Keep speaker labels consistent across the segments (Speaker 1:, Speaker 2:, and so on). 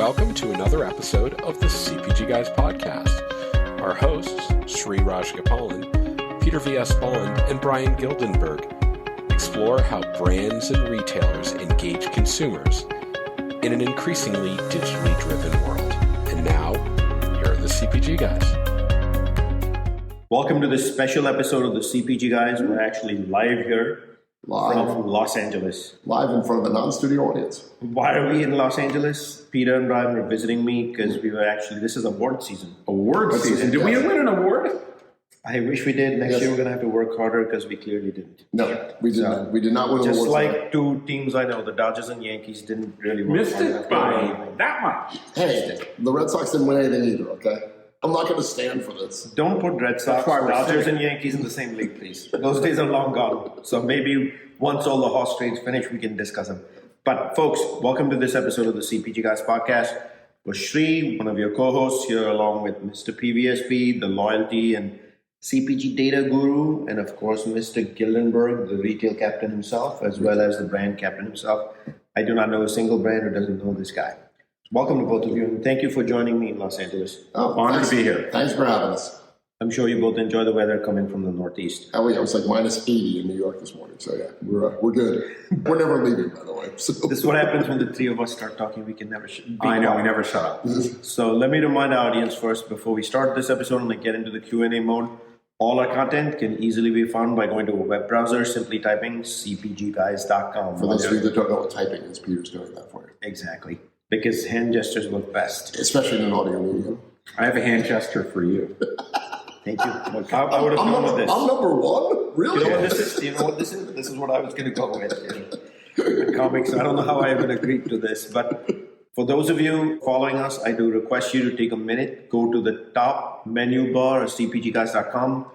Speaker 1: welcome to another episode of the CPG Guys podcast. Our hosts, Sri Rajgopalan, Peter V.S. Bond, and Bryan Gildenberg, explore how brands and retailers engage consumers in an increasingly digitally driven world. And now, here are the CPG Guys.
Speaker 2: Welcome to this special episode of the CPG Guys. We're actually live here from Los Angeles.
Speaker 3: Live in front of a non-studio audience.
Speaker 2: Why are we in Los Angeles? Peter and Bryan were visiting me because we were actually, this is award season.
Speaker 1: Award season? Did we win an award?
Speaker 2: I wish we did. Next year we're going to have to work harder because we clearly didn't.
Speaker 3: No, we did not. We did not win an award.
Speaker 2: Just like two teams I know, the Dodgers and Yankees didn't really work
Speaker 1: Missed it by that much.
Speaker 3: Hey, the Red Sox didn't win anything either, okay? I'm not going to stand for this.
Speaker 2: Don't put Red Sox, Dodgers, and Yankees in the same league, please. Those days are long gone. So maybe once all the horse trades finish, we can discuss them. But folks, welcome to this episode of the CPG Guys podcast. We're Sri, one of your co-hosts, here along with Mr. PVSB, the loyalty and CPG data guru, and of course, Mr. Gildenberg, the retail captain himself, as well as the brand captain himself. I do not know a single brand who doesn't know this guy. Welcome to both of you, and thank you for joining me in Los Angeles.
Speaker 3: Oh,
Speaker 1: honored to be here.
Speaker 3: Thanks for having us.
Speaker 2: I'm sure you both enjoy the weather coming from the Northeast.
Speaker 3: Oh yeah, it was like minus 80 in New York this morning, so yeah, we're good. We're never leaving, by the way. So.
Speaker 2: This is what happens when the three of us start talking. We can never
Speaker 1: I know, we never shut up.
Speaker 2: So let me remind our audience first, before we start this episode and get into the Q&A mode, all our content can easily be found by going to a web browser, simply typing cpgguys.com.
Speaker 3: For those of you that don't know what typing is, Peter's doing that for you.
Speaker 2: Exactly. Because hand gestures work best.
Speaker 3: Especially in an audio medium.
Speaker 1: I have a hand gesture for you.
Speaker 2: Thank you. I would have gone with this.
Speaker 3: I'm number one? Really?
Speaker 2: You know what this is? You know what this is? This is what I was going to go with. In comics, I don't know how I even agreed to this, but for those of you following us, I do request you to take a minute, go to the top menu bar of cpgguys.com,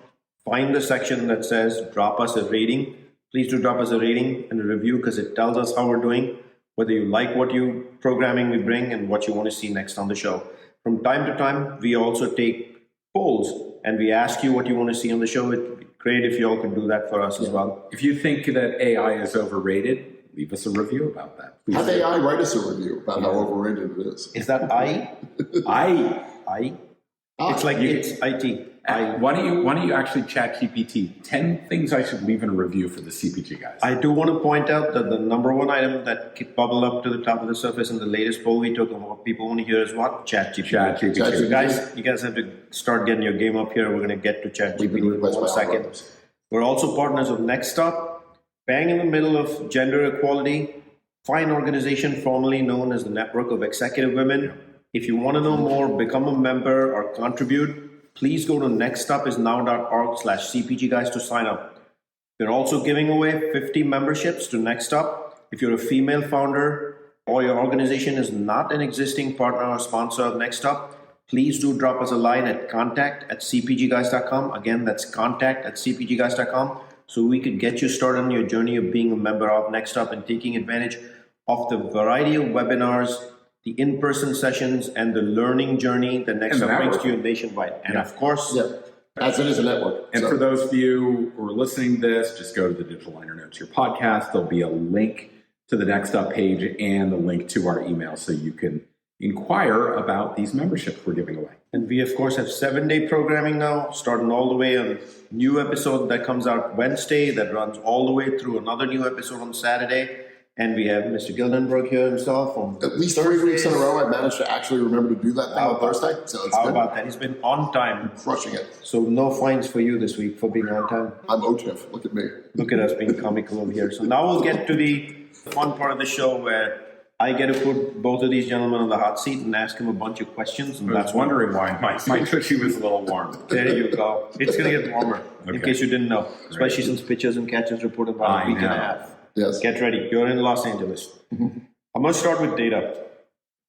Speaker 2: find the section that says drop us a rating. Please do drop us a rating and a review because it tells us how we're doing, whether you like what programming we bring and what you want to see next on the show. From time to time, we also take polls and we ask you what you want to see on the show. It'd be great if you all could do that for us as well.
Speaker 1: If you think that AI is overrated, leave us a review about that. Please.
Speaker 3: Have AI write us a review about how overrated it is.
Speaker 2: Is that I? It's like it's IT.
Speaker 1: Why don't you actually chat GPT 10 things I should leave in a review for the CPG Guys?
Speaker 2: I do want to point out that the number one item that bubbled up to the top of the surface in the latest poll we took of what people want to hear is what? ChatGPT. So you guys have to start getting your game up here. We're going to get to ChatGPT in 1 second. We're also partners of Next Stop, bang in the middle of gender equality, fine organization formerly known as the Network of Executive Women. If you want to know more, become a member or contribute, please go to nextstopisnow.org/CPG Guys to sign up. We're also giving away 50 memberships to Next Stop. If you're a female founder or your organization is not an existing partner or sponsor of Next Stop, please do drop us a line at contact@cpgguys.com. Again, that's contact@cpgguys.com, so we could get you started on your journey of being a member of Next Stop and taking advantage of the variety of webinars, the in-person sessions, and the learning journey that Next Stop brings to you nationwide. And of course,
Speaker 3: as it is a network.
Speaker 1: And for those of you who are listening to this, just go to the Digital Liner Notes, your podcast. There'll be a link to the Next Up page and the link to our email so you can inquire about these memberships we're giving away.
Speaker 2: And we, of course, have 7-day programming now, starting all the way on a new episode that comes out Wednesday that runs all the way through another new episode on Saturday. And we have Mr. Gildenberg here himself on
Speaker 3: at least 3 weeks in a row. I've managed to actually remember to do that thing on Thursday. So it's
Speaker 2: how about that? He's been on time.
Speaker 3: Crushing it.
Speaker 2: So no fines for you this week for being on time.
Speaker 3: I'm OTIF. Look at me.
Speaker 2: Look at us being comical over here. So now we'll get to the fun part of the show where I get to put both of these gentlemen on the hot seat and ask them a bunch of questions. And
Speaker 1: I was wondering why my tushy was a little warm.
Speaker 2: There you go. It's going to get warmer, in case you didn't know. Especially since pitchers and catchers reported about a week and a half.
Speaker 3: Yes.
Speaker 2: Get ready. You're in Los Angeles. I'm going to start with data.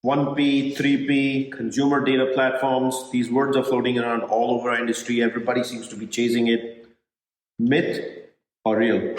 Speaker 2: 1P, 3P, consumer data platforms. These words are floating around all over our industry. Everybody seems to be chasing it. Myth or real?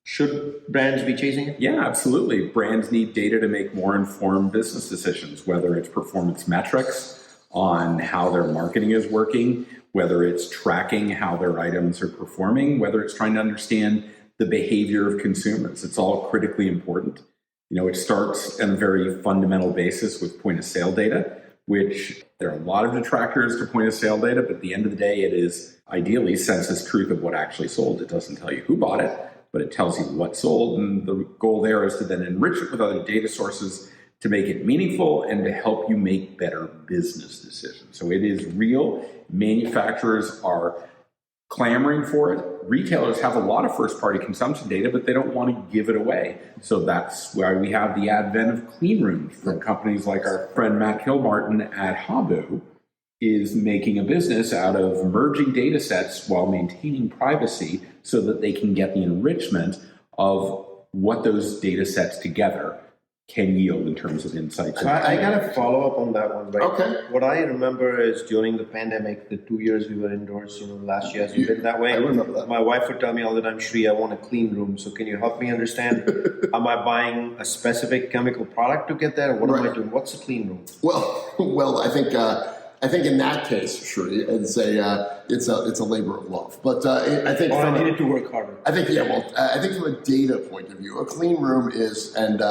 Speaker 2: Should brands be chasing it?
Speaker 1: Yeah, absolutely. Brands need data to make more informed business decisions, whether it's performance metrics on how their marketing is working, whether it's tracking how their items are performing, whether it's trying to understand the behavior of consumers. It's all critically important.
Speaker 4: It starts on a very fundamental basis with point of sale data, which there are a lot of detractors to point of sale data, but at the end of the day, it is ideally census truth of what actually sold. It doesn't tell you who bought it, but it tells you what sold. And the goal there is to then enrich it with other data sources to make it meaningful and to help you make better business decisions. So it is real. Manufacturers are clamoring for it. Retailers have a lot of first-party consumption data, but they don't want to give it away. So that's why we have the advent of clean rooms from companies like our friend Matt Kilmartin at Habu is making a business out of merging data sets while maintaining privacy so that they can get the enrichment of what those data sets together can yield in terms of insights.
Speaker 2: So I got to follow up on that one, right?
Speaker 3: Okay.
Speaker 2: What I remember is during the pandemic, the 2 years we were indoors, last year, you've been that way.
Speaker 3: I remember that.
Speaker 2: My wife would tell me all the time, Shri, I want a clean room. So can you help me understand? Am I buying a specific chemical product to get there? Or what am I doing? What's a clean room?
Speaker 3: Well, I think in that case, Shri, it's a labor of love. But I think
Speaker 2: I needed to work harder.
Speaker 3: I think from a data point of view, a clean room is, and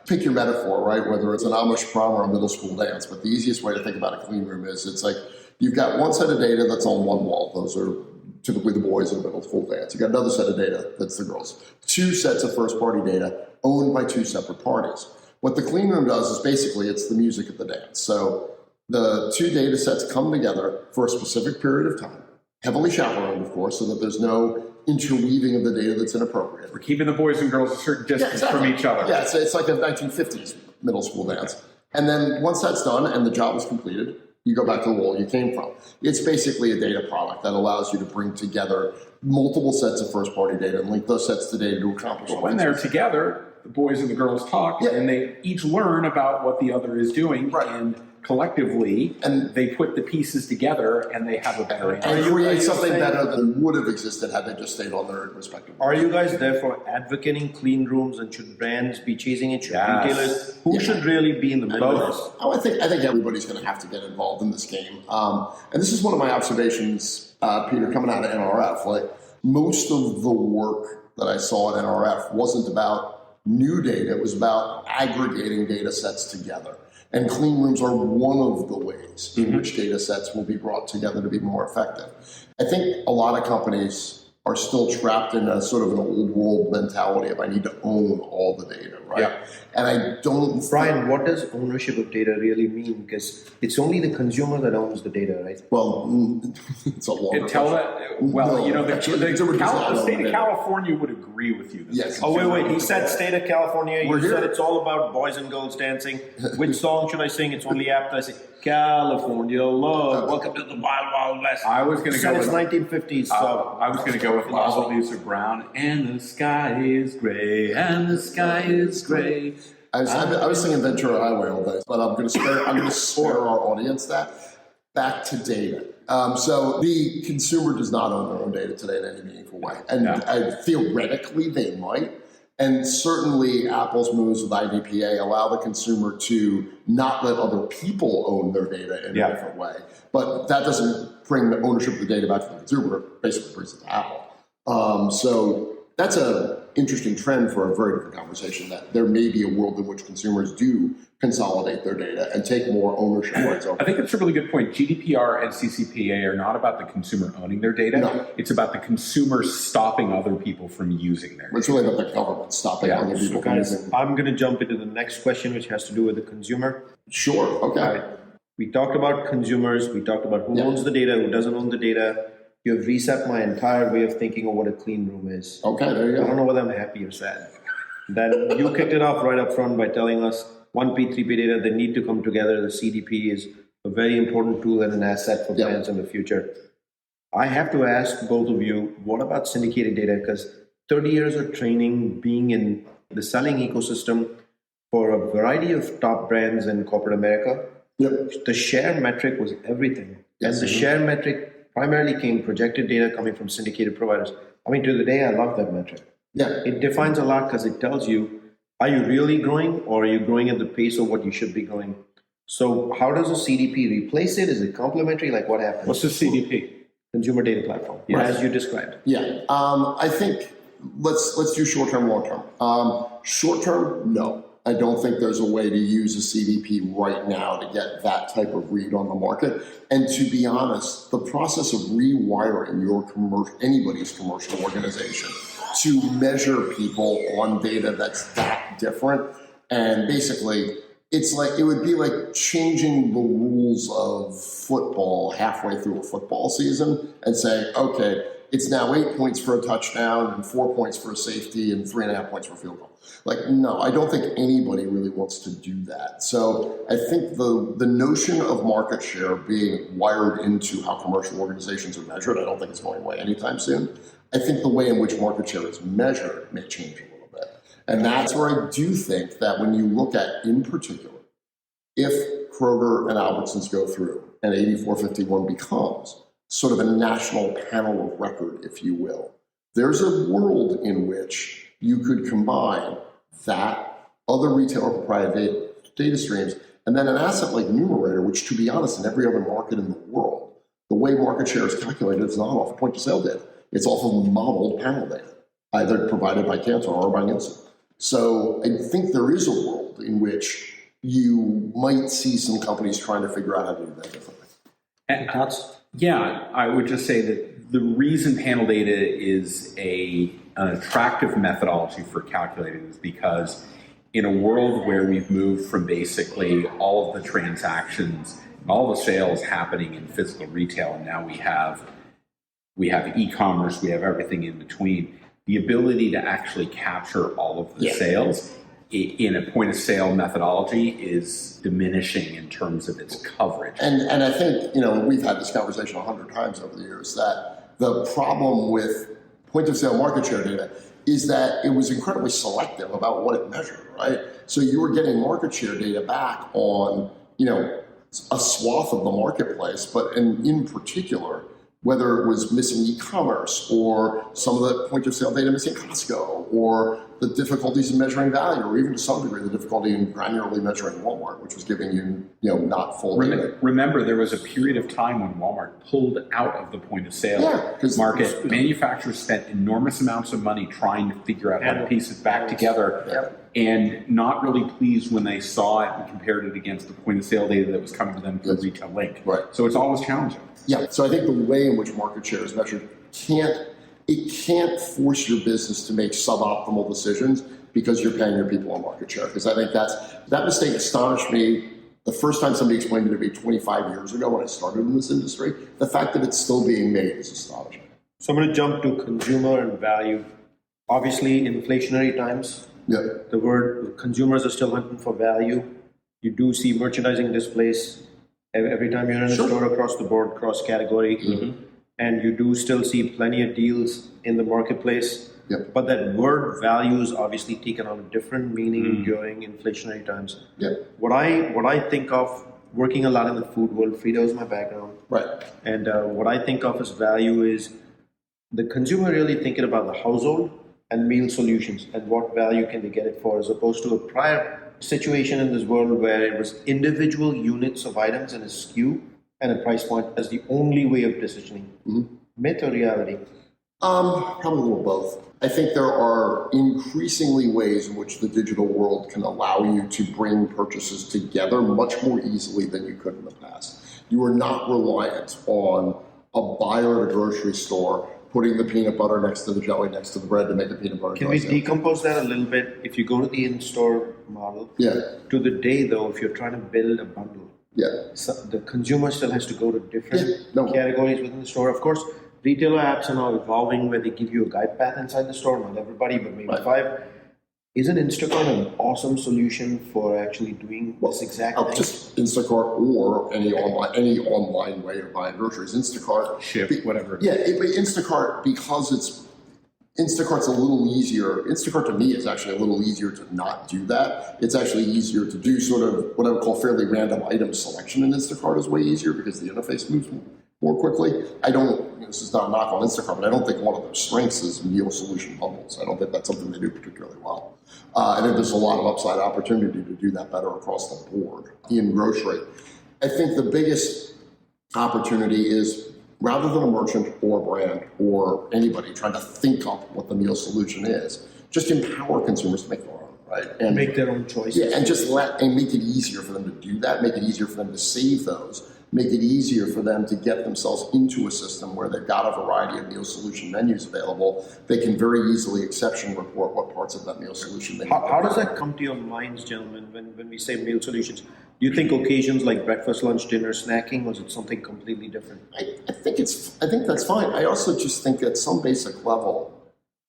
Speaker 3: pick your metaphor, right? Whether it's an Amish prom or a middle school dance, but the easiest way to think about a clean room is it's like you've got one set of data that's on one wall. Those are typically the boys in a middle school dance. You've got another set of data that's the girls. 2 sets of first-party data owned by 2 separate parties. What the clean room does is basically it's the music of the dance. So the 2 data sets come together for a specific period of time, heavily chaperoned, of course, so that there's no interweaving of the data that's inappropriate.
Speaker 4: We're keeping the boys and girls a certain distance from each other.
Speaker 3: Yeah, it's like a 1950s middle school dance. And then once that's done and the job is completed, you go back to the wall you came from. It's basically a data product that allows you to bring together multiple sets of first-party data and link those sets of data to accomplish.
Speaker 4: When they're together, the boys and the girls talk, and they each learn about what the other is doing, and collectively, and they put the pieces together, and they have a better answer.
Speaker 3: And create something better than would have existed had they just stayed on their respective.
Speaker 2: Are you guys therefore advocating clean rooms, and should brands be chasing it? Should retailers? Who should really be in the middle of this?
Speaker 3: Oh, I think everybody's going to have to get involved in this game. And this is one of my observations, Peter, coming out of NRF. Like most of the work that I saw at NRF wasn't about new data; it was about aggregating data sets together. And clean rooms are one of the ways in which data sets will be brought together to be more effective. I think a lot of companies are still trapped in a sort of an old world mentality of I need to own all the data, right?
Speaker 2: Yeah.
Speaker 3: And I don't...
Speaker 2: Brian, what does ownership of data really mean? Because it's only the consumer that owns the data, right?
Speaker 3: Well, it's a longer
Speaker 4: the state of California would agree with you.
Speaker 3: Yes.
Speaker 2: Oh, wait. He said state of California. You said it's all about boys and girls dancing. Which song should I sing? It's only apt I say, California love. Welcome to the Wild Wild West.
Speaker 4: I was going to go
Speaker 2: with...
Speaker 4: It's
Speaker 2: 1950s. So
Speaker 4: I was going to go with Laszlo Lisa Brown. And the sky is gray, and the sky is gray.
Speaker 3: I was singing Ventura Highway all day, but I'm going to spare our audience that. Back to data. So the consumer does not own their own data today in any meaningful way. And theoretically, they might. And certainly Apple's moves with IDPA allow the consumer to not let other people own their data in a different way. But that doesn't bring the ownership of the data back to the consumer. It basically brings it to Apple. So that's an interesting trend for a very different conversation, that there may be a world in which consumers do consolidate their data and take more ownership rights over.
Speaker 4: I think that's a really good point. GDPR and CCPA are not about the consumer owning their data.
Speaker 3: No.
Speaker 4: It's about the consumer stopping other people from using their data.
Speaker 3: It's really about the government stopping other people from using.
Speaker 2: I'm going to jump into the next question, which has to do with the consumer.
Speaker 3: Sure. Okay.
Speaker 2: Right. We talked about consumers. We talked about who owns the data, who doesn't own the data. You have reset my entire way of thinking of what a clean room is.
Speaker 3: Okay, there you go.
Speaker 2: I don't know whether I'm happy or sad. That you kicked it off right up front by telling us 1P, 3P data, they need to come together. The CDP is a very important tool and an asset for brands in the future. I have to ask both of you, what about syndicated data? Because 30 years of training, being in the selling ecosystem for a variety of top brands in corporate America, the share metric was everything.
Speaker 3: Yes,
Speaker 2: and the share metric primarily came projected data coming from syndicated providers. I mean, to the day, I love that metric.
Speaker 3: Yeah.
Speaker 2: It defines a lot because it tells you, are you really growing or are you growing at the pace of what you should be growing? So how does a CDP replace it? Is it complementary? Like what happens?
Speaker 4: What's the CDP?
Speaker 2: Consumer data platform, as you described.
Speaker 3: Yeah. I think let's do short-term, long-term. Short-term, no. I don't think there's a way to use a CDP right now to get that type of read on the market. And to be honest, the process of rewiring anybody's commercial organization to measure people on data that's that different, and basically it would be like changing the rules of football halfway through a football season and saying, okay, it's now 8 points for a touchdown and 4 points for a safety and 3.5 points for a field goal. Like, no, I don't think anybody really wants to do that. So I think the notion of market share being wired into how commercial organizations are measured, I don't think it's going away anytime soon. I think the way in which market share is measured may change a little bit. And that's where I do think that when you look at, in particular, if Kroger and Albertsons go through and 8451 becomes sort of a national panel of record, if you will, there's a world in which you could combine that, other retailer proprietary data streams, and then an asset like Numerator, which, to be honest, in every other market in the world, the way market share is calculated is not off of point-of-sale data. It's off of modeled panel data, either provided by Kantar or by Nielsen. So I think there is a world in which you might see some companies trying to figure out how to do that differently.
Speaker 4: And yeah, I would just say that the reason panel data is an attractive methodology for calculating is because in a world where we've moved from basically all of the transactions, all the sales happening in physical retail, and now we have e-commerce, we have everything in between, the ability to actually capture all of the sales in a point of sale methodology is diminishing in terms of its coverage.
Speaker 3: And I think, we've had this conversation 100 times over the years, that the problem with point of sale market share data is that it was incredibly selective about what it measured, right? So you were getting market share data back on, a swath of the marketplace, but in particular, whether it was missing e-commerce or some of the point of sale data missing Costco, or the difficulties in measuring value, or even to some degree the difficulty in granularly measuring Walmart, which was giving you, not full data.
Speaker 4: Remember, there was a period of time when Walmart pulled out of the point of sale market. Manufacturers spent enormous amounts of money trying to figure out how to piece it back together, and not really pleased when they saw it and compared it against the point of sale data that was coming to them through Retail Link.
Speaker 3: Right.
Speaker 4: So it's always challenging.
Speaker 3: Yeah, so I think the way in which market share is measured can't force your business to make suboptimal decisions because you're paying your people on market share. Because I think that mistake astonished me the first time somebody explained it to me 25 years ago when I started in this industry. The fact that it's still being made is astonishing.
Speaker 2: So I'm going to jump to consumer and value. Obviously, inflationary times, the word consumers are still hunting for value. You do see merchandising displays every time you're in a store across the board, cross category, and you do still see plenty of deals in the marketplace. But that word value is obviously taken on a different meaning during inflationary times. What I think of, working a lot in the food world, Frito is my background, and what I think of as value is the consumer really thinking about the household and meal solutions and what value can they get it for, as opposed to a prior situation in this world where it was individual units of items and a SKU and a price point as the only way of decisioning. Myth or reality?
Speaker 3: Probably a little both. I think there are increasingly ways in which the digital world can allow you to bring purchases together much more easily than you could in the past. You are not reliant on a buyer at a grocery store putting the peanut butter next to the jelly next to the bread to make a peanut butter.
Speaker 2: Can we decompose that a little bit? If you go to the in-store model, to the day though, if you're trying to build a bundle, the consumer still has to go to different categories within the store. Of course, retailer apps are now evolving where they give you a guide path inside the store, not everybody, but maybe 5. Isn't Instacart an awesome solution for actually doing this exact thing? Just
Speaker 3: Instacart or any online way of buying groceries. Instacart,
Speaker 4: whatever.
Speaker 3: Yeah, but Instacart, because Instacart's a little easier. Instacart to me is actually a little easier to not do that. It's actually easier to do sort of what I would call fairly random item selection in Instacart is way easier because the interface moves more quickly. This is not a knock on Instacart, but I don't think one of their strengths is meal solution bundles. I don't think that's something they do particularly well. I think there's a lot of upside opportunity to do that better across the board in grocery. I think the biggest opportunity is, rather than a merchant or a brand or anybody trying to think up what the meal solution is, just empower consumers to make their own, right? And
Speaker 2: make their own choices.
Speaker 3: Yeah, and just make it easier for them to do that, make it easier for them to save those, make it easier for them to get themselves into a system where they've got a variety of meal solution menus available. They can very easily exception report what parts of that meal solution they
Speaker 2: How does that come to your minds, gentlemen, when we say meal solutions? Do you think occasions like breakfast, lunch, dinner, snacking, or is it something completely different?
Speaker 3: I think that's fine. I also just think at some basic level,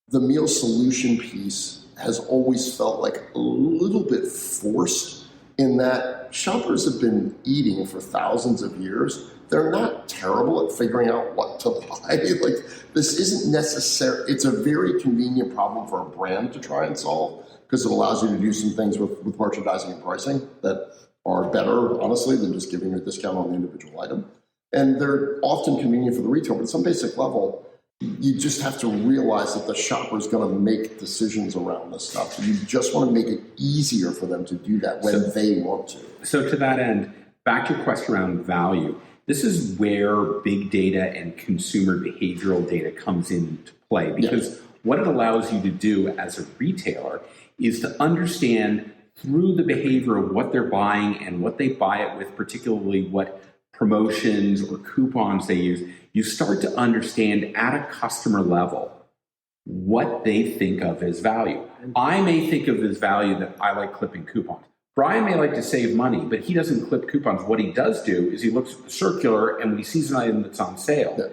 Speaker 3: the meal solution piece has always felt like a little bit forced in that shoppers have been eating for thousands of years. They're not terrible at figuring out what to buy. Like, this isn't necessary. It's a very convenient problem for a brand to try and solve because it allows you to do some things with merchandising and pricing that are better, honestly, than just giving you a discount on the individual item. And they're often convenient for the retailer, but at some basic level, you just have to realize that the shopper is going to make decisions around this stuff. You just want to make it easier for them to do that when they want to.
Speaker 4: So to that end, back to your question around value, this is where big data and consumer behavioral data comes into play, because what it allows you to do as a retailer is to understand through the behavior of what they're buying and what they buy it with, particularly what promotions or coupons they use. You start to understand at a customer level what they think of as value. I may think of as value that I like clipping coupons. Bryan may like to save money, but he doesn't clip coupons. What he does do is he looks at the circular, and when he sees an item that's on sale,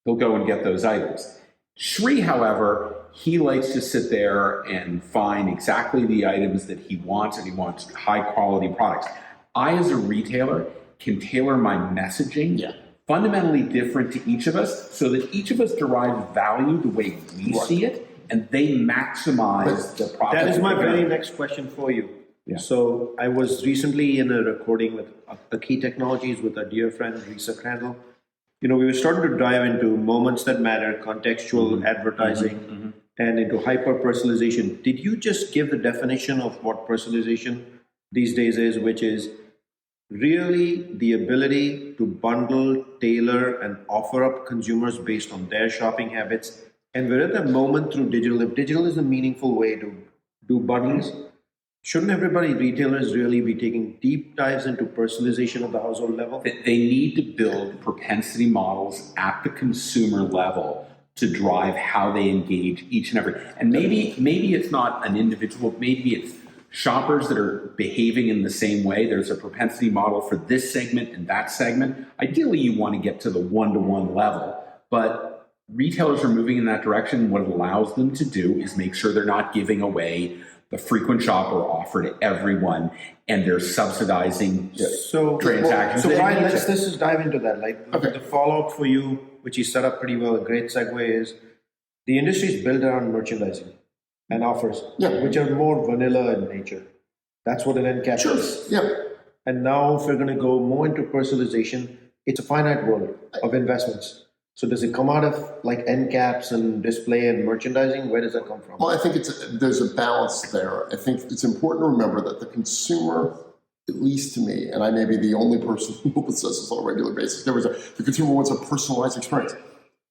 Speaker 4: he'll go and get those items. Sri, however, he likes to sit there and find exactly the items that he wants, and he wants high quality products. I, as a retailer, can tailor my messaging fundamentally different to each of us so that each of us derives value the way we see it, and they maximize the profit.
Speaker 2: That is my very next question for you. Yeah. So I was recently in a recording with the Key Technologies with our dear friend Risa Crandall. You know, we were starting to dive into moments that matter, contextual advertising, and into hyper-personalization. Did you just give the definition of what personalization these days is, which is really the ability to bundle, tailor, and offer up consumers based on their shopping habits? And we're at that moment through digital. If digital is a meaningful way to do bundles, shouldn't everybody, retailers, really be taking deep dives into personalization at the household level?
Speaker 4: They need to build propensity models at the consumer level to drive how they engage each and every. And maybe it's not an individual, maybe it's shoppers that are behaving in the same way. There's a propensity model for this segment and that segment. Ideally, you want to get to the one-to-one level, but retailers are moving in that direction. What it allows them to do is make sure they're not giving away the frequent shopper offer to everyone, and they're subsidizing transactions.
Speaker 2: So Bryan, let's just dive into that. Like the follow-up for you, which you set up pretty well, a great segue is the industry is built around merchandising and offers, which are more vanilla in nature. That's what an end cap is. And now if we're going to go more into personalization, it's a finite world of investments. So does it come out of like end caps and display and merchandising? Where does that come from?
Speaker 3: Well, I think there's a balance there. I think it's important to remember that the consumer, at least to me, and I may be the only person who says this on a regular basis, the consumer wants a personalized experience.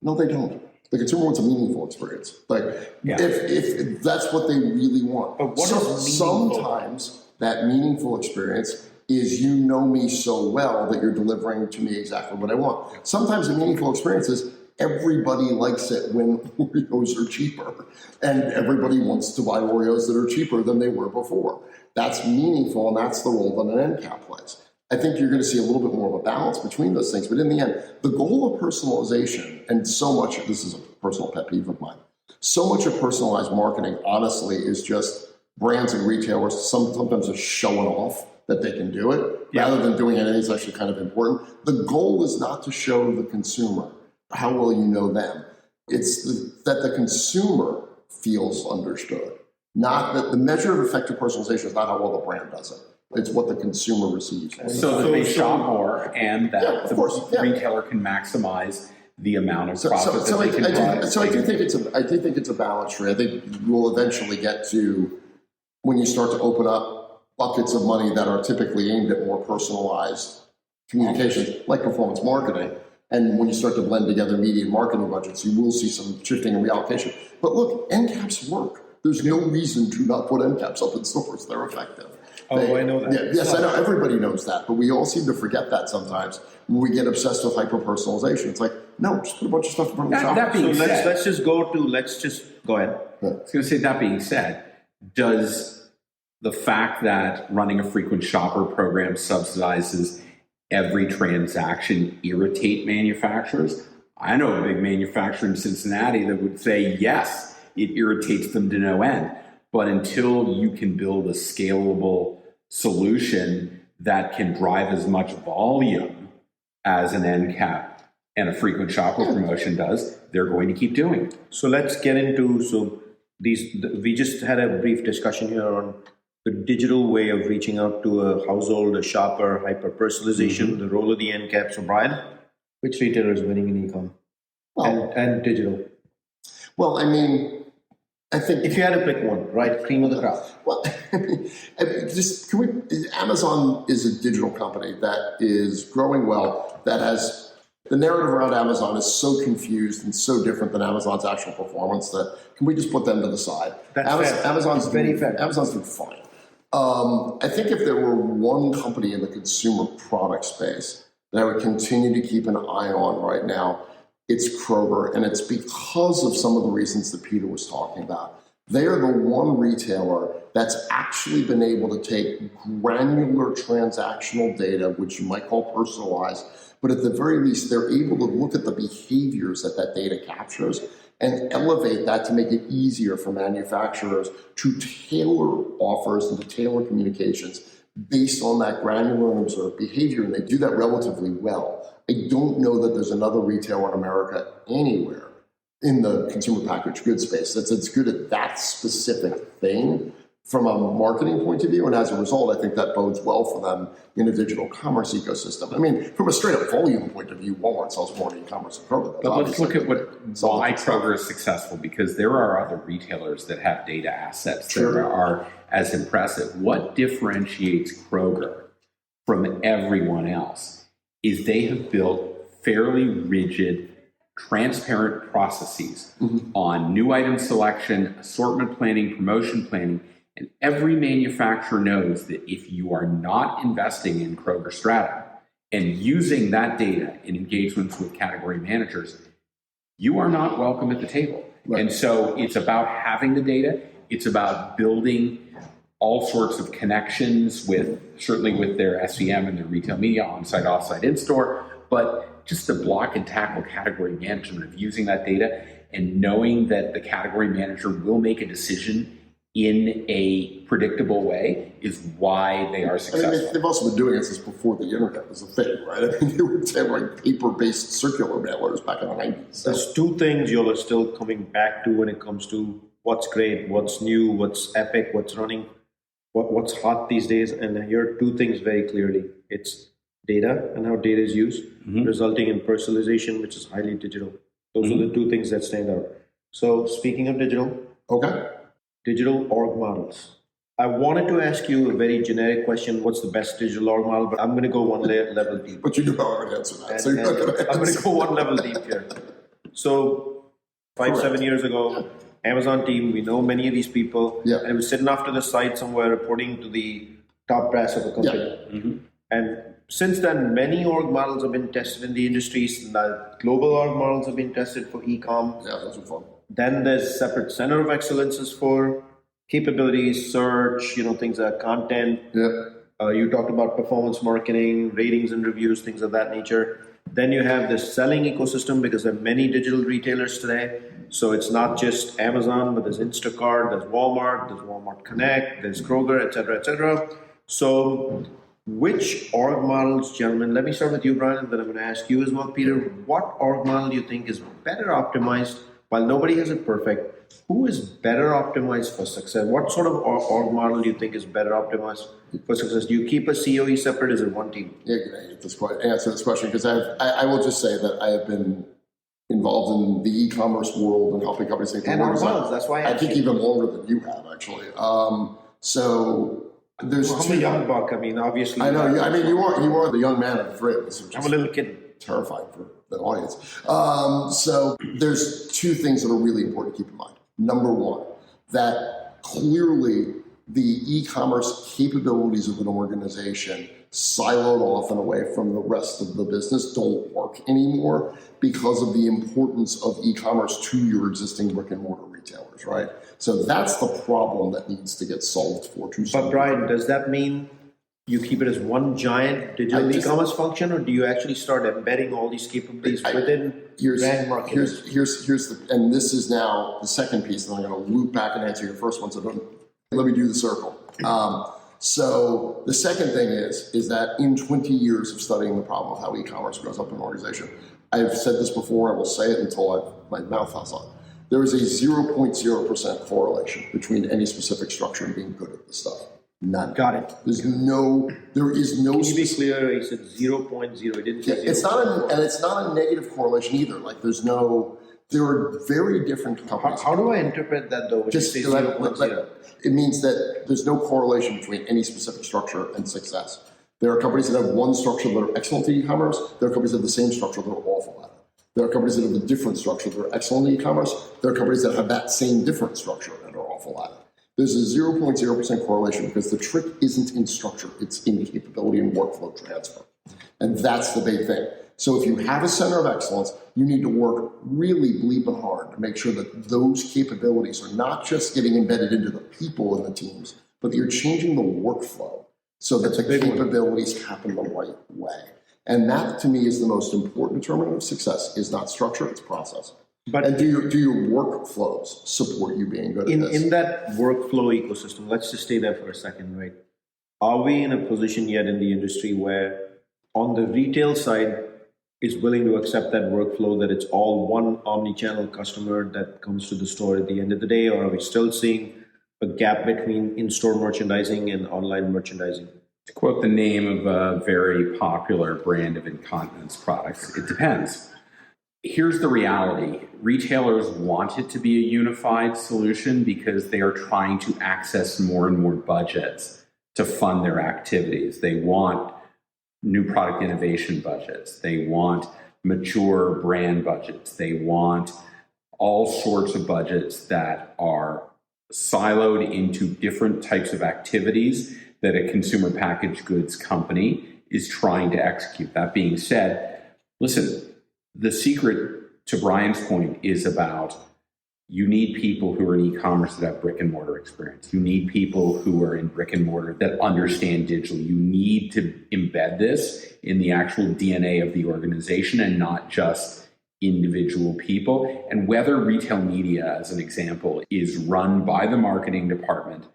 Speaker 3: No, they don't. The consumer wants a meaningful experience. Like if that's what they really want.
Speaker 2: But what is
Speaker 3: sometimes that meaningful experience is you know me so well that you're delivering to me exactly what I want. Sometimes a meaningful experience is everybody likes it when Oreos are cheaper, and everybody wants to buy Oreos that are cheaper than they were before. That's meaningful, and that's the role that an end cap plays. I think you're going to see a little bit more of a balance between those things, but in the end, the goal of personalization, and so much, this is a personal pet peeve of mine, so much of personalized marketing, honestly, is just brands and retailers sometimes just showing off that they can do it, rather than doing anything that's actually kind of important. The goal is not to show the consumer how well you know them. It's that the consumer feels understood. Not that the measure of effective personalization is not how well the brand does it. It's what the consumer receives.
Speaker 4: So that they shop more, and that the retailer can maximize the amount of profit that they can drive.
Speaker 3: So I do think it's a balance, Sri. I think we'll eventually get to when you start to open up buckets of money that are typically aimed at more personalized communications, like performance marketing. And when you start to blend together media and marketing budgets, you will see some shifting and reallocation. But look, end caps work. There's no reason to not put end caps up in stores. They're effective.
Speaker 2: I know that.
Speaker 3: Yeah, yes, I know. Everybody knows that, but we all seem to forget that sometimes when we get obsessed with hyper-personalization. It's like, no, just put a bunch of stuff in front of the shop.
Speaker 4: That being said,
Speaker 2: let's just go ahead.
Speaker 4: I was going to say, that being said, does the fact that running a frequent shopper program subsidizes every transaction irritate manufacturers? I know a big manufacturer in Cincinnati that would say, yes, it irritates them to no end. But until you can build a scalable solution that can drive as much volume as an end cap and a frequent shopper promotion does, they're going to keep doing it.
Speaker 2: So let's get into, we just had a brief discussion here on the digital way of reaching out to a household, a shopper, hyper-personalization, the role of the end cap. So Bryan, which retailer is winning in e-com and digital?
Speaker 3: Well, I mean, I think
Speaker 2: if you had to pick one, right, cream of the crop.
Speaker 3: Well, Amazon is a digital company that is growing well, that has, the narrative around Amazon is so confused and so different than Amazon's actual performance that can we just put them to the side? Amazon's very fair. Amazon's doing fine. I think if there were one company in the consumer product space that I would continue to keep an eye on right now, it's Kroger, and it's because of some of the reasons that Peter was talking about. They are the one retailer that's actually been able to take granular transactional data, which you might call personalized, but at the very least, they're able to look at the behaviors that that data captures and elevate that to make it easier for manufacturers to tailor offers and to tailor communications based on that granular and observed behavior, and they do that relatively well. I don't know that there's another retailer in America anywhere in the consumer packaged goods space that's good at that specific thing from a marketing point of view, and as a result, I think that bodes well for them in a digital commerce ecosystem. I mean, from a straight up volume point of view, Walmart sells more in e-commerce than Kroger.
Speaker 4: But let's look at why Kroger is successful, because there are other retailers that have data assets that are as impressive. What differentiates Kroger from everyone else is they have built fairly rigid, transparent processes on new item selection, assortment planning, promotion planning. And every manufacturer knows that if you are not investing in Kroger Stratum and using that data in engagements with category managers, you are not welcome at the table. Right. And so it's about having the data. It's about building all sorts of connections certainly with their SEM and their retail media, on-site, off-site, in-store, but just the block and tackle category management of using that data and knowing that the category manager will make a decision in a predictable way is why they are successful.
Speaker 3: I mean, they've also been doing it since before the internet was a thing, right? I mean, they were like paper-based circular mailers back in the 90s. So.
Speaker 2: There's two things you're still coming back to when it comes to what's great, what's new, what's epic, what's running, what's hot these days. And here are two things very clearly. It's data and how data is used, resulting in personalization, which is highly digital. Those are the two things that stand out. So speaking of digital, digital org models. I wanted to ask you a very generic question. What's the best digital org model? But I'm going to go one level deep.
Speaker 3: But you know how I would answer that.
Speaker 2: I'm going to go one level deep here. So 5-7 years ago, Amazon team, we know many of these people. Yeah. And it was sitting off to the side somewhere reporting to the top brass of the company. Yeah. And since then, many org models have been tested in the industries. Global org models have been tested for e-com.
Speaker 3: Yeah, those are fun.
Speaker 2: Then there's separate center of excellences for capabilities, search, things like content. Yeah. You talked about performance marketing, ratings and reviews, things of that nature. Then you have the selling ecosystem, because there are many digital retailers today. So it's not just Amazon, but there's Instacart, there's Walmart Connect, there's Kroger, et cetera, et cetera. So which org models, gentlemen, let me start with you, Bryan, and then I'm going to ask you as well, Peter. What org model do you think is better optimized? While nobody has it perfect, who is better optimized for success? What sort of org model do you think is better optimized for success? Do you keep a COE separate? Is it one team?
Speaker 3: Yeah, answer this question, because I will just say that I have been involved in the e-commerce world and helping companies think
Speaker 2: and org models. That's why
Speaker 3: I think even longer than you have, actually. So there's
Speaker 2: I'm a young buck. I mean, obviously.
Speaker 3: I know. I mean, you are the young man of the three.
Speaker 2: I'm a little kid.
Speaker 3: Terrifying for the audience. So there's two things that are really important to keep in mind. Number one, that clearly the e-commerce capabilities of an organization siloed off and away from the rest of the business don't work anymore because of the importance of e-commerce to your existing brick and mortar retailers, right? So that's the problem that needs to get solved for.
Speaker 2: But Bryan, does that mean you keep it as one giant digital e-commerce function, or do you actually start embedding all these capabilities within brand marketing?
Speaker 3: And this is now the second piece, and I'm going to loop back and answer your first one. So let me do the circle. So the second thing is that in 20 years of studying the problem of how e-commerce grows up in an organization, I've said this before, I will say it until my mouth falls on. There is a 0.0% correlation between any specific structure and being good at this stuff. None.
Speaker 2: Got it.
Speaker 3: There is no.
Speaker 2: Can you be clear? He said 0.0. He didn't say 0.
Speaker 3: It's not a negative correlation either. Like there are very different companies.
Speaker 2: How do I interpret that though? When you say 0.0?
Speaker 3: It means that there's no correlation between any specific structure and success. There are companies that have one structure that are excellent at e-commerce. There are companies that have the same structure that are awful at it. There are companies that have a different structure that are excellent at e-commerce. There are companies that have that same different structure and are awful at it. There's a 0.0% correlation because the trick isn't in structure, it's in capability and workflow transfer. And that's the big thing. So if you have a center of excellence, you need to work really bleeping hard to make sure that those capabilities are not just getting embedded into the people in the teams, but that you're changing the workflow so that the capabilities happen the right way. And that, to me, is the most important determinant of success, is not structure, it's process. And do your workflows support you being good at this?
Speaker 2: In that workflow ecosystem, let's just stay there for a second, right? Are we in a position yet in the industry where on the retail side is willing to accept that workflow, that it's all one omnichannel customer that comes to the store at the end of the day, or are we still seeing a gap between in-store merchandising and online merchandising?
Speaker 4: To quote the name of a very popular brand of incontinence products, it depends. Here's the reality. Retailers want it to be a unified solution because they are trying to access more and more budgets to fund their activities. They want new product innovation budgets. They want mature brand budgets. They want all sorts of budgets that are siloed into different types of activities that a consumer packaged goods company is trying to execute. That being said, listen, the secret, to Bryan's point, is about you need people who are in e-commerce that have brick and mortar experience. You need people who are in brick and mortar that understand digital. You need to embed this in the actual DNA of the organization and not just individual people. And whether retail media, as an example, is run by the marketing department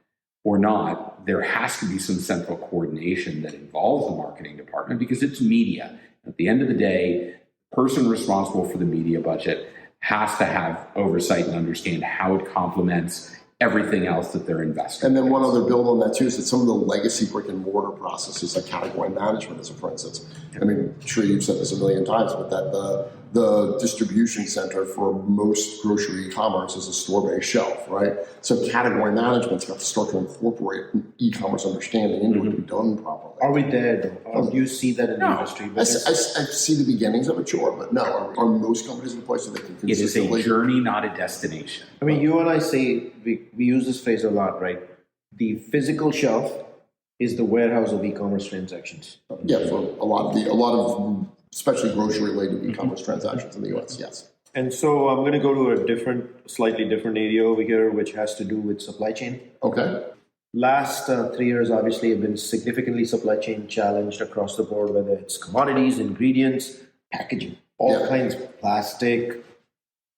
Speaker 4: or not, there has to be some central coordination that involves the marketing department because it's media. At the end of the day, the person responsible for the media budget has to have oversight and understand how it complements everything else that they're investing in.
Speaker 3: And then one other build on that too is that some of the legacy brick and mortar processes, like category management, as a for instance. I mean, I'm sure you've said this a million times, but that the distribution center for most grocery e-commerce is a store-based shelf, right? So category management's got to start to incorporate e-commerce understanding into it to be done properly.
Speaker 2: Are we there though? Or do you see that in the industry?
Speaker 3: I see the beginnings of it, sure, but no. Are most companies in a place that they can consistently...
Speaker 4: It is a journey, not a destination.
Speaker 2: I mean, you and I say, we use this phrase a lot, right? The physical shelf is the warehouse of e-commerce transactions.
Speaker 3: Yeah, for a lot of especially grocery-related e-commerce transactions in the U.S., yes.
Speaker 2: And so I'm going to go to a slightly different area over here, which has to do with supply chain.
Speaker 3: Okay.
Speaker 2: Last 3 years, obviously, have been significantly supply chain challenged across the board, whether it's commodities, ingredients, packaging, all kinds, plastic,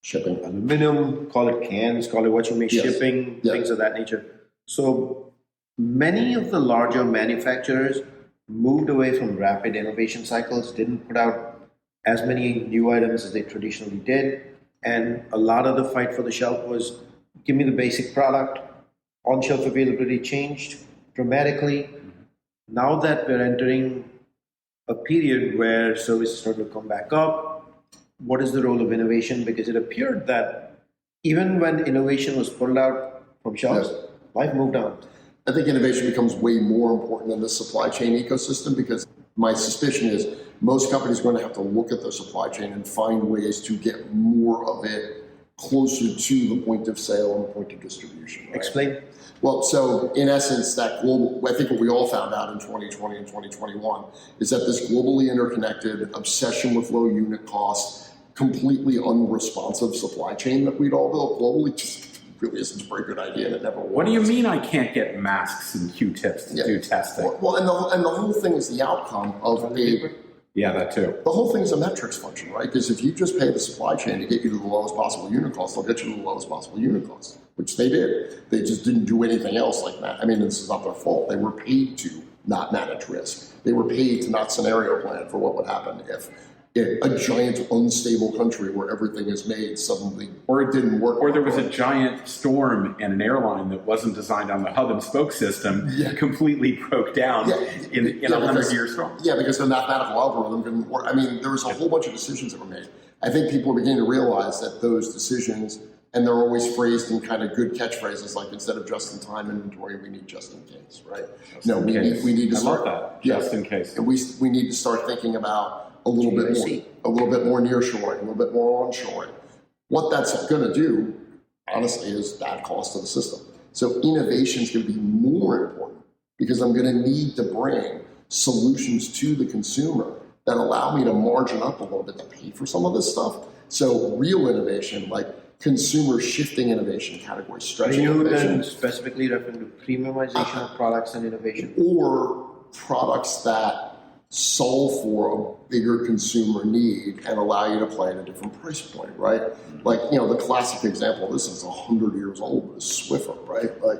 Speaker 3: shipping,
Speaker 2: aluminum, call it cans, call it what you may, shipping, things of that nature. So many of the larger manufacturers moved away from rapid innovation cycles, didn't put out as many new items as they traditionally did. And a lot of the fight for the shelf was, give me the basic product. On-shelf availability changed dramatically. Now that we're entering a period where services start to come back up, what is the role of innovation? Because it appeared that even when innovation was pulled out from shelves, life moved on.
Speaker 3: I think innovation becomes way more important in the supply chain ecosystem because my suspicion is most companies are going to have to look at their supply chain and find ways to get more of it closer to the point of sale and the point of distribution. Right?
Speaker 2: Explain.
Speaker 3: Well, so in essence, that global, I think what we all found out in 2020 and 2021 is that this globally interconnected obsession with low unit costs, completely unresponsive supply chain that we'd all built globally just really isn't a very good idea, and it never worked.
Speaker 4: What do you mean I can't get masks and Q-tips to do testing?
Speaker 3: Well, and the whole thing is the outcome of
Speaker 4: Yeah, that too.
Speaker 3: the whole thing is a metrics function, right? Because if you just pay the supply chain to get you to the lowest possible unit cost, they'll get you to the lowest possible unit cost, which they did. They just didn't do anything else like that. I mean, this is not their fault. They were paid to not manage risk. They were paid to not scenario plan for what would happen if a giant unstable country where everything is made suddenly, or it didn't work.
Speaker 4: Or there was a giant storm and an airline that wasn't designed on the hub and spoke system completely broke down in a 100-year storm.
Speaker 3: Yeah, because the mathematical algorithm didn't work. I mean, there was a whole bunch of decisions that were made. I think people are beginning to realize that those decisions, and they're always phrased in kind of good catchphrases like instead of just-in-time inventory, we need just in case, right? We need to start.
Speaker 4: I love that. Just in case.
Speaker 3: And we need to start thinking about a little bit more nearshoring, a little bit more onshoring. What that's going to do, honestly, is add cost to the system. So innovation is going to be more important because I'm going to need to bring solutions to the consumer that allow me to margin up a little bit to pay for some of this stuff. So real innovation, like consumer shifting innovation categories, stretching innovation.
Speaker 2: Are you then specifically referring to premiumization of products and innovation?
Speaker 3: Or products that solve for a bigger consumer need and allow you to play at a different price point, right? Like, the classic example of this is 100 years old is Swiffer, right? Like,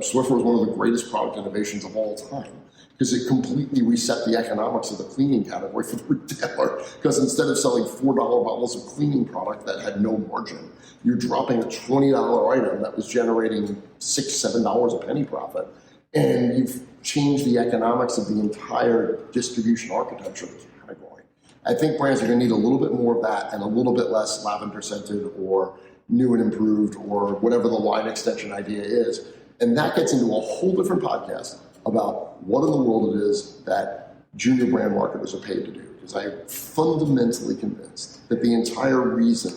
Speaker 3: Swiffer was one of the greatest product innovations of all time because it completely reset the economics of the cleaning category for the retailer. Because instead of selling $4 bottles of cleaning product that had no margin, you're dropping a $20 item that was generating $6, $7 a penny profit. And you've changed the economics of the entire distribution architecture of the category. I think brands are going to need a little bit more of that and a little bit less lavender scented or new and improved or whatever the line extension idea is. And that gets into a whole different podcast about what in the world it is that junior brand marketers are paid to do. Because I'm fundamentally convinced that the entire reason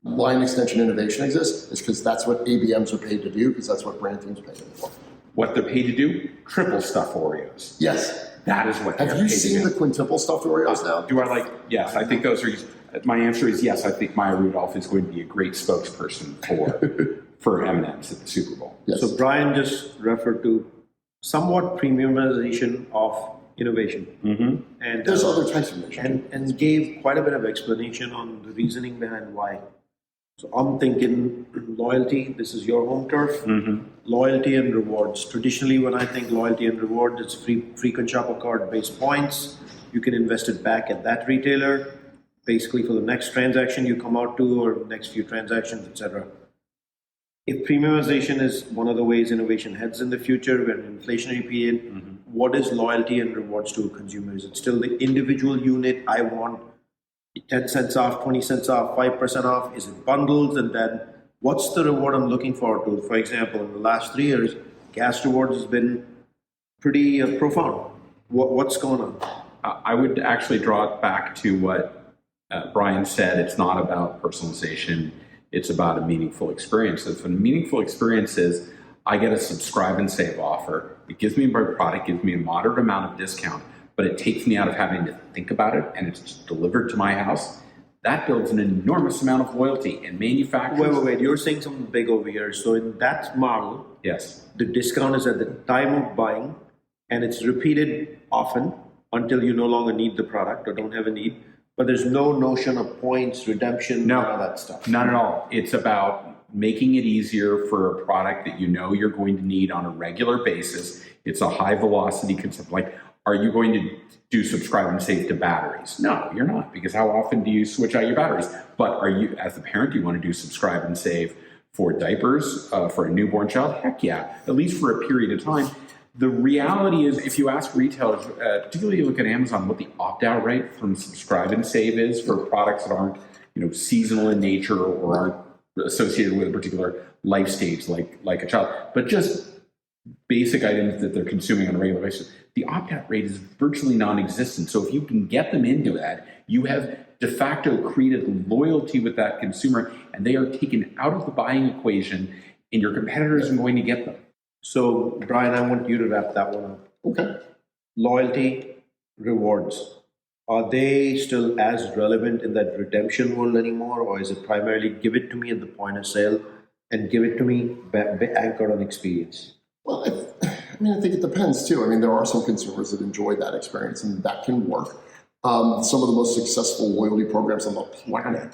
Speaker 3: line extension innovation exists is because that's what ABMs are paid to do, because that's what brand teams pay them for.
Speaker 4: What they're paid to do? Triple stuff Oreos.
Speaker 3: Yes.
Speaker 4: That is what they're paid to do.
Speaker 3: Have you seen the quintuple stuffed Oreos now?
Speaker 4: Do I like? Yes, I think those are. My answer is yes. I think Maya Rudolph is going to be a great spokesperson for M&Ms at the Super Bowl.
Speaker 3: Yes.
Speaker 2: So Bryan just referred to somewhat premiumization of innovation.
Speaker 4: Mm-hmm.
Speaker 2: And
Speaker 3: there's other types of innovation.
Speaker 2: And gave quite a bit of explanation on the reasoning behind why. So I'm thinking loyalty, this is your home turf.
Speaker 4: Mm-hmm.
Speaker 2: Loyalty and rewards. Traditionally, when I think loyalty and rewards, it's frequent shopper card based points. You can invest it back at that retailer, basically for the next transaction you come out to or next few transactions, etc. If premiumization is one of the ways innovation heads in the future, we're in an inflationary period, what is loyalty and rewards to a consumer? Is it still the individual unit? I want 10 cents off, 20 cents off, 5% off? Is it bundles? And then what's the reward I'm looking forward to? For example, in the last 3 years, gas rewards has been pretty profound. What's going on?
Speaker 4: I would actually draw it back to what Bryan said. It's not about personalization. It's about a meaningful experience. If a meaningful experience is, I get a subscribe and save offer. It gives me my product, gives me a moderate amount of discount, but it takes me out of having to think about it and it's just delivered to my house. That builds an enormous amount of loyalty. And manufacturers...
Speaker 2: Wait. You're saying something big over here. So in that model,
Speaker 4: yes,
Speaker 2: the discount is at the time of buying and it's repeated often until you no longer need the product or don't have a need. But there's no notion of points, redemption, none of that stuff.
Speaker 4: Not at all. It's about making it easier for a product that you know you're going to need on a regular basis. It's a high velocity concept. Like, are you going to do subscribe and save to batteries? No, you're not, because how often do you switch out your batteries? But are you, as the parent, do you want to do subscribe and save for diapers, for a newborn child? Heck yeah, at least for a period of time. The reality is, if you ask retailers, particularly you look at Amazon, what the opt-out rate from subscribe and save is for products that aren't, seasonal in nature or aren't associated with a particular life stage, like a child, but just basic items that they're consuming on a regular basis, the opt-out rate is virtually non-existent. So if you can get them into that, you have de facto created loyalty with that consumer, and they are taken out of the buying equation, and your competitors are going to get them.
Speaker 2: So, Bryan, I want you to wrap that one up.
Speaker 3: Okay.
Speaker 2: Loyalty, rewards. Are they still as relevant in that redemption world anymore, or is it primarily give it to me at the point of sale and give it to me anchored on experience?
Speaker 3: Well, I think it depends too. I mean, there are some consumers that enjoy that experience, and that can work. Some of the most successful loyalty programs on the planet,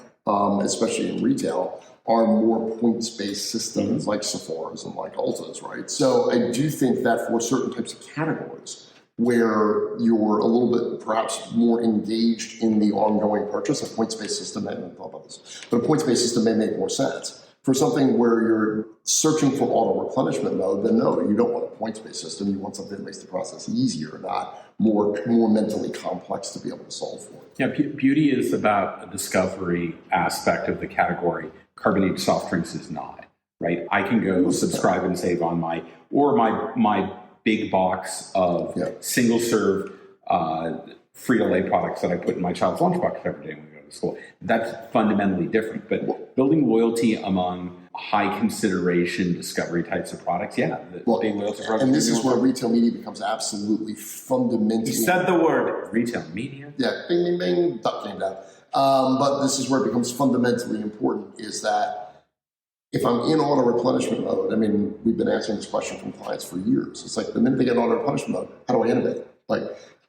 Speaker 3: especially in retail, are more points-based systems like Sephora's and like Ulta's, right? So I do think that for certain types of categories where you're a little bit perhaps more engaged in the ongoing purchase, a points-based system, I haven't thought about this, but a points-based system may make more sense. For something where you're searching for auto replenishment mode, then no, you don't want a points-based system. You want something that makes the process easier, not more mentally complex to be able to solve for.
Speaker 4: Yeah, beauty is about a discovery aspect of the category. Carbonated soft drinks is not, right? I can go subscribe and save on my big box of single serve Frito-Lay products that I put in my child's lunchbox every day when we go to school. That's fundamentally different. But building loyalty among high consideration discovery types of products, being loyalty programs.
Speaker 3: And this is where retail media becomes absolutely fundamentally.
Speaker 2: You said the word.
Speaker 4: Retail media?
Speaker 3: Yeah, bing, bing, bing, duck came down. But this is where it becomes fundamentally important, is that if I'm in auto replenishment mode, I mean, we've been answering this question from clients for years. It's like the minute they get auto replenishment mode, how do I innovate?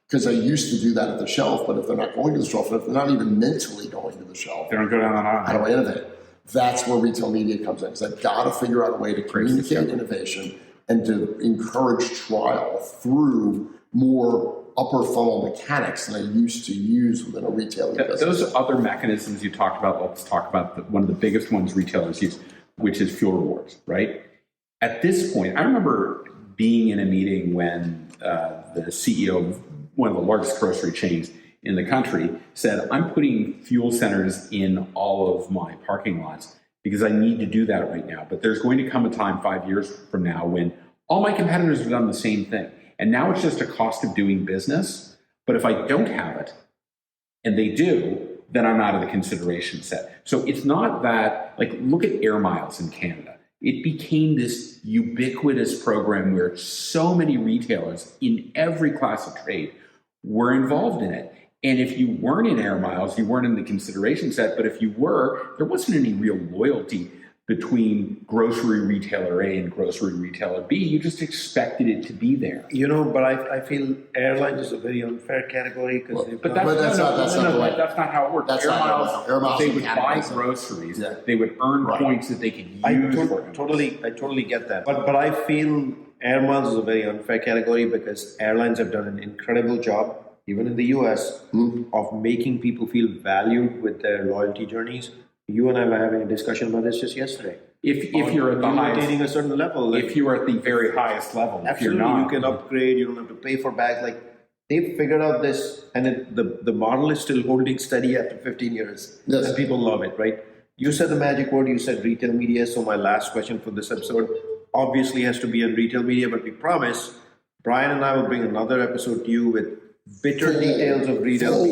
Speaker 3: Because I used to do that at the shelf, but if they're not going to the shelf, if they're not even mentally going to the shelf,
Speaker 4: they don't go down the aisle.
Speaker 3: How do I innovate? That's where retail media comes in, because I've got to figure out a way to communicate innovation and to encourage trial through more upper funnel mechanics than I used to use within a retailer.
Speaker 4: Those are other mechanisms you talked about. Let's talk about one of the biggest ones retailers use, which is fuel rewards, right? At this point, I remember being in a meeting when the CEO of one of the largest grocery chains in the country said, I'm putting fuel centers in all of my parking lots because I need to do that right now. But there's going to come a time 5 years from now when all my competitors have done the same thing. And now it's just a cost of doing business. But if I don't have it, and they do, then I'm out of the consideration set. So it's not that, look at Air Miles in Canada. It became this ubiquitous program where so many retailers in every class of trade were involved in it. And if you weren't in Air Miles, you weren't in the consideration set. But if you were, there wasn't any real loyalty between grocery retailer A and grocery retailer B. You just expected it to be there.
Speaker 2: But I feel airlines is a very unfair category because
Speaker 4: that's not how it works.
Speaker 3: That's
Speaker 4: Air
Speaker 3: Miles,
Speaker 4: they would buy groceries. Yeah. They would earn points that they could use.
Speaker 2: I totally get that. But I feel Air Miles is a very unfair category because airlines have done an incredible job, even in the US, of making people feel valued with their loyalty journeys. You and I were having a discussion about this just yesterday.
Speaker 4: If you're at the highest,
Speaker 2: maintaining a certain level,
Speaker 4: if you are at the very highest level,
Speaker 2: absolutely,
Speaker 4: if you're not,
Speaker 2: you can upgrade. You don't have to pay for bags. They've figured out this, and the model is still holding steady after 15 years.
Speaker 3: Yes.
Speaker 2: And people love it, right? You said the magic word. You said retail media. So my last question for this episode obviously has to be on retail media, but we promise Bryan and I will bring another episode to you with bitter details of retail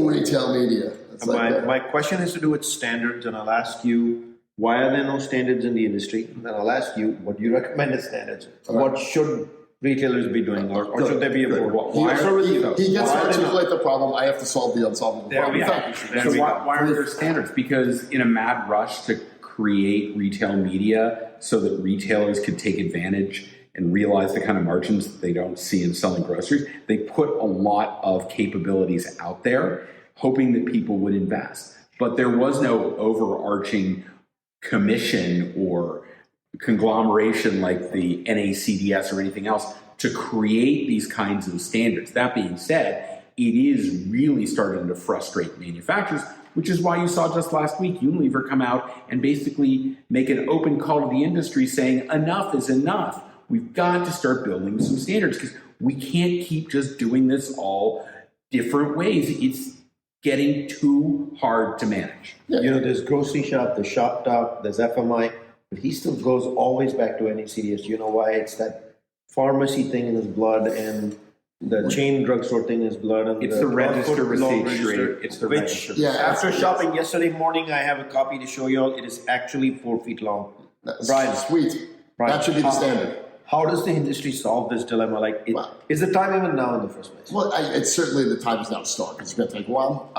Speaker 3: media.
Speaker 2: My question has to do with standards, and I'll ask you, why are there no standards in the industry? And then I'll ask you, what do you recommend as standards? What should retailers be doing, or should there be a board?
Speaker 3: He gets to articulate the problem. I have to solve the unsolvable problem.
Speaker 4: Why aren't there standards? Because in a mad rush to create retail media so that retailers could take advantage and realize the kind of margins that they don't see in selling groceries, they put a lot of capabilities out there, hoping that people would invest. But there was no overarching commission or conglomeration like the NAACDS or anything else to create these kinds of standards. That being said, it is really starting to frustrate manufacturers, which is why you saw just last week Unilever come out and basically make an open call to the industry saying enough is enough. We've got to start building some standards because we can't keep just doing this all different ways. It's getting too hard to manage.
Speaker 2: Yeah. There's grocery shop, there's shop top, there's FMI, but he still goes always back to NAACDS. You know why? It's that pharmacy thing in his blood, and The chain drugstore thing is blurred. And
Speaker 4: It's the register receipt
Speaker 2: register,
Speaker 4: rate. It's the
Speaker 2: which,
Speaker 4: register.
Speaker 3: Yeah,
Speaker 2: after shopping yesterday morning, I have a copy to show you all. It is actually 4 feet long.
Speaker 3: That's
Speaker 2: Brian,
Speaker 3: sweet.
Speaker 2: Brian,
Speaker 3: That should be the standard.
Speaker 2: How does the industry solve this dilemma? Like, is the time even now in the first place?
Speaker 3: Well, it's certainly the time is now to start. It's going to take a while.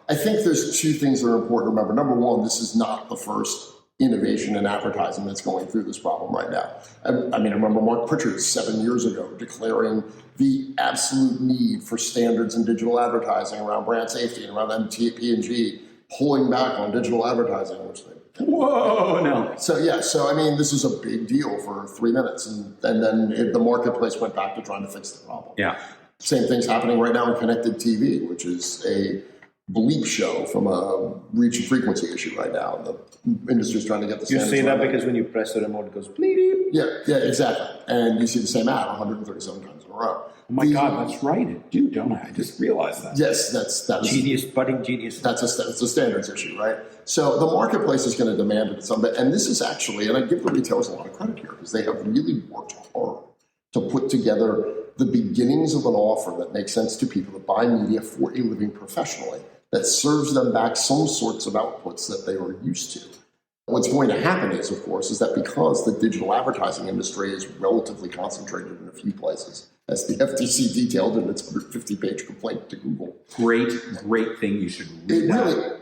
Speaker 3: I think there's two things that are important to remember. Number one, this is not the first innovation in advertising that's going through this problem right now. I remember Mark Pritchard 7 years ago declaring the absolute need for standards in digital advertising around brand safety and around P&G, pulling back on digital advertising, which they
Speaker 4: Whoa, no.
Speaker 3: So this is a big deal for 3 minutes, and then the marketplace went back to trying to fix the problem.
Speaker 4: Yeah.
Speaker 3: Same thing's happening right now in connected TV, which is a bleep show from a reach and frequency issue right now. The industry's trying to get the
Speaker 2: You
Speaker 3: standards
Speaker 2: say that
Speaker 3: right.
Speaker 2: because when you press the remote, it goes bleep.
Speaker 3: Yeah, exactly. And you see the same ad 137 times in a row.
Speaker 4: Oh my God, that's right. I do, don't I? I just realized that.
Speaker 3: Yes, that's
Speaker 2: Genius, budding genius.
Speaker 3: That's a standards issue, right? So the marketplace is going to demand it at some bit. And this is actually, and I give the retailers a lot of credit here, because they have really worked hard to put together the beginnings of an offer that makes sense to people to buy media for a living professionally, that serves them back some sorts of outputs that they were used to. What's going to happen is, of course, is that because the digital advertising industry is relatively concentrated in a few places, as the FTC detailed in its 150-page complaint to Google.
Speaker 4: Great thing. You should read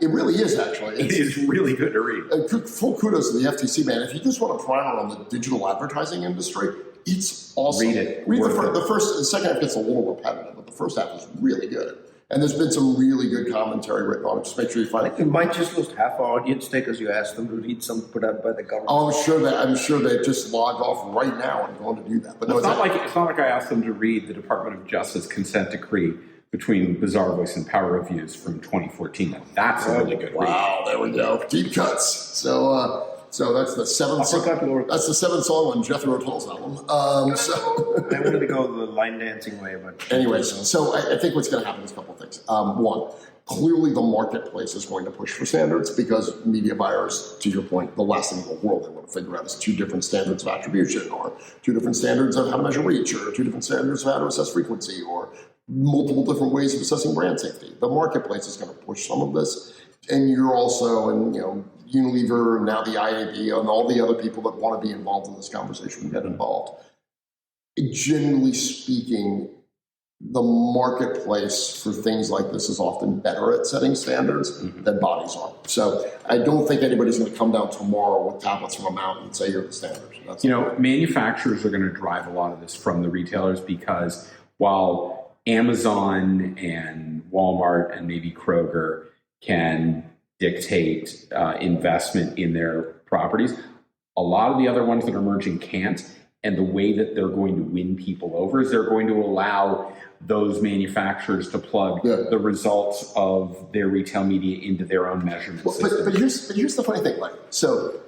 Speaker 3: It really is, actually.
Speaker 4: It is really good to read.
Speaker 3: Full kudos to the FTC, man. If you just want a primer on the digital advertising industry, it's awesome.
Speaker 4: Read it.
Speaker 3: Read the second half gets a little repetitive, but the first half is really good. And there's been some really good commentary written on it. Just make sure you find it.
Speaker 2: You might just lose half our audience today because you asked them to read something put out by the government.
Speaker 3: Oh, I'm sure they just logged off right now and going to do that. But no,
Speaker 4: it's not like I asked them to read the Department of Justice consent decree between Bizarre Voice and Power Reviews from 2014. That's a really good read.
Speaker 3: Wow, there we go. Deep cuts. So that's the seventh. That's the seventh song on Jethro Tull's album.
Speaker 2: I wanted to go the line dancing way, but
Speaker 3: anyways. So I think what's going to happen is a couple of things. One, clearly the marketplace is going to push for standards because media buyers, to your point, the last thing in the world they want to figure out is two different standards of attribution, or two different standards of how to measure reach, or two different standards of how to assess frequency, or multiple different ways of assessing brand safety. The marketplace is going to push some of this, and you're also, Unilever, and now the IAB, and all the other people that want to be involved in this conversation will get involved. Generally speaking, the marketplace for things like this is often better at setting standards than bodies are. So I don't think anybody's going to come down tomorrow with tablets from a mountain and say, here are the standards.
Speaker 4: Manufacturers are going to drive a lot of this from the retailers, because while Amazon and Walmart and maybe Kroger can dictate investment in their properties, a lot of the other ones that are emerging can't. And the way that they're going to win people over is they're going to allow those manufacturers to plug the results of their retail media into their own measurement system.
Speaker 3: But here's the funny thing. So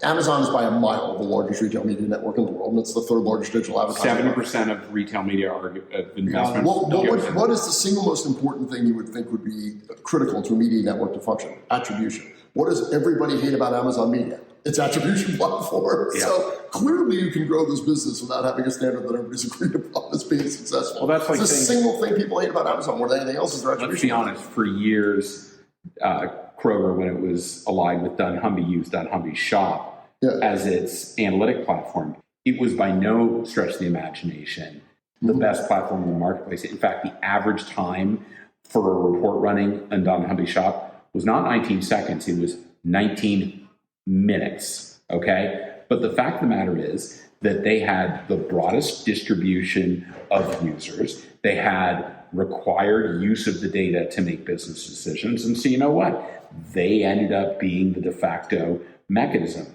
Speaker 3: Amazon is by a mile the largest retail media network in the world, and it's the third largest digital advertising.
Speaker 4: 70% of retail media are investments.
Speaker 3: What is the single most important thing you would think would be critical to a media network to function? Attribution. What does everybody hate about Amazon Media? It's attribution platform. Yeah. So clearly you can grow this business without having a standard that everybody's agreed upon as being successful.
Speaker 4: Well, that's like
Speaker 3: the single thing people hate about Amazon more than anything else is their attribution.
Speaker 4: Let's be honest, for years, Kroger, when it was aligned with dunnhumby, used dunnhumby Shop as its analytic platform. It was by no stretch of the imagination the best platform in the marketplace. In fact, the average time for a report running on dunnhumby Shop was not 19 seconds, it was 19 minutes, okay? But the fact of the matter is that they had the broadest distribution of users. They had required use of the data to make business decisions. And so you know what? They ended up being the de facto mechanism.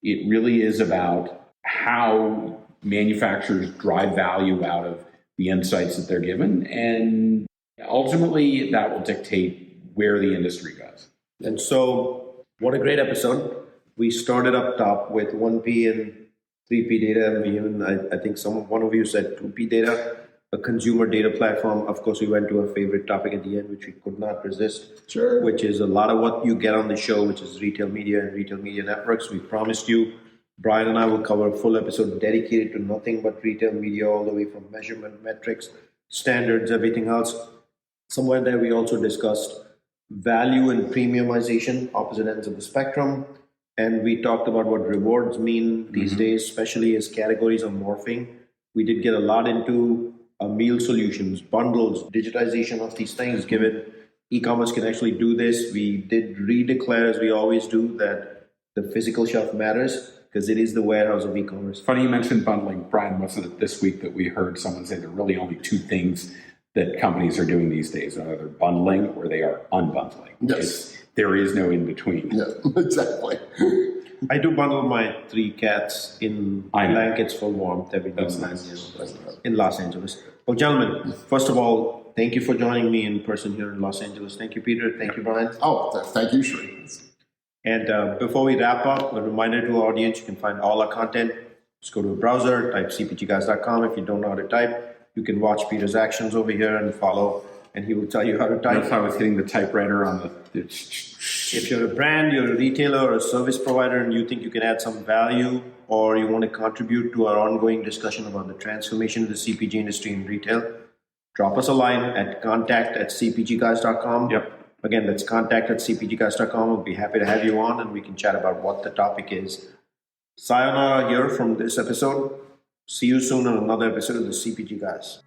Speaker 4: It really is about how manufacturers drive value out of the insights that they're given. And ultimately, that will dictate where the industry goes.
Speaker 2: And so, what a great episode. We started up top with 1P and 3P data, and we even, I think one of you said 2P data, a consumer data platform. Of course, we went to a favorite topic at the end, which we could not resist, which is a lot of what you get on the show, which is retail media and retail media networks. We promised you, Brian and I will cover a full episode dedicated to nothing but retail media, all the way from measurement, metrics, standards, everything else. Somewhere there we also discussed value and premiumization, opposite ends of the spectrum. And we talked about what rewards mean these days, especially as categories are morphing. We did get a lot into meal solutions, bundles, digitization of these things, given e-commerce can actually do this. We did redeclare, as we always do, that the physical shelf matters because it is the warehouse of e-commerce.
Speaker 4: Funny you mentioned bundling. Brian, wasn't it this week that we heard someone say there are really only two things that companies are doing these days? Either bundling or they are unbundling.
Speaker 3: Yes.
Speaker 4: There is no in between.
Speaker 3: Yeah, exactly.
Speaker 2: I do bundle my 3 cats in blankets for warmth every now and then, in Los Angeles. Well, gentlemen, first of all, thank you for joining me in person here in Los Angeles. Thank you, Peter. Thank you, Brian.
Speaker 3: Oh, thank you, Sri.
Speaker 2: And before we wrap up, a reminder to our audience, you can find all our content. Just go to a browser, type cpgguys.com. If you don't know how to type, you can watch Peter's actions over here and follow, and he will tell you how to type.
Speaker 4: If I was hitting the typewriter on the...
Speaker 2: If you're a brand, you're a retailer or a service provider, and you think you can add some value, or you want to contribute to our ongoing discussion about the transformation of the CPG industry in retail, drop us a line at contact@cpgguys.com.
Speaker 4: Yep.
Speaker 2: Again, that's contact@cpgguys.com. We'll be happy to have you on, and we can chat about what the topic is. Sayonara here from this episode. See you soon on another episode of the CPG Guys.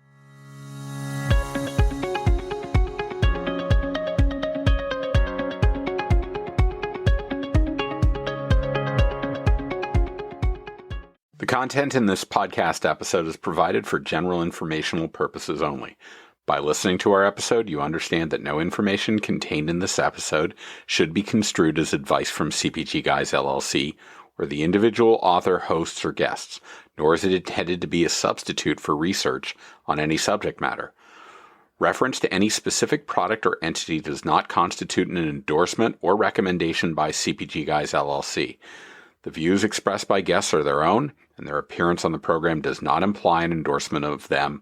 Speaker 1: The content in this podcast episode is provided for general informational purposes only. By listening to our episode, you understand that no information contained in this episode should be construed as advice from CPG Guys LLC or the individual author, hosts, or guests, nor is it intended to be a substitute for research on any subject matter. Reference to any specific product or entity does not constitute an endorsement or recommendation by CPG Guys LLC. The views expressed by guests are their own, and their appearance on the program does not imply an endorsement of them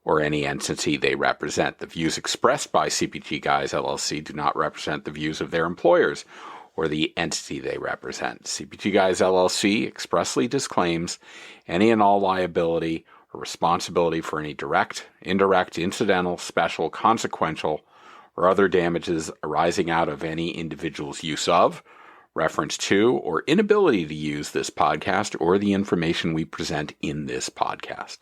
Speaker 1: or any entity they represent. The views expressed by CPG Guys LLC do not represent the views of their employers or the entity they represent. CPG Guys LLC expressly disclaims any and all liability or responsibility for any direct, indirect, incidental, special, consequential, or other damages arising out of any individual's use of, reference to, or inability to use this podcast or the information we present in this podcast.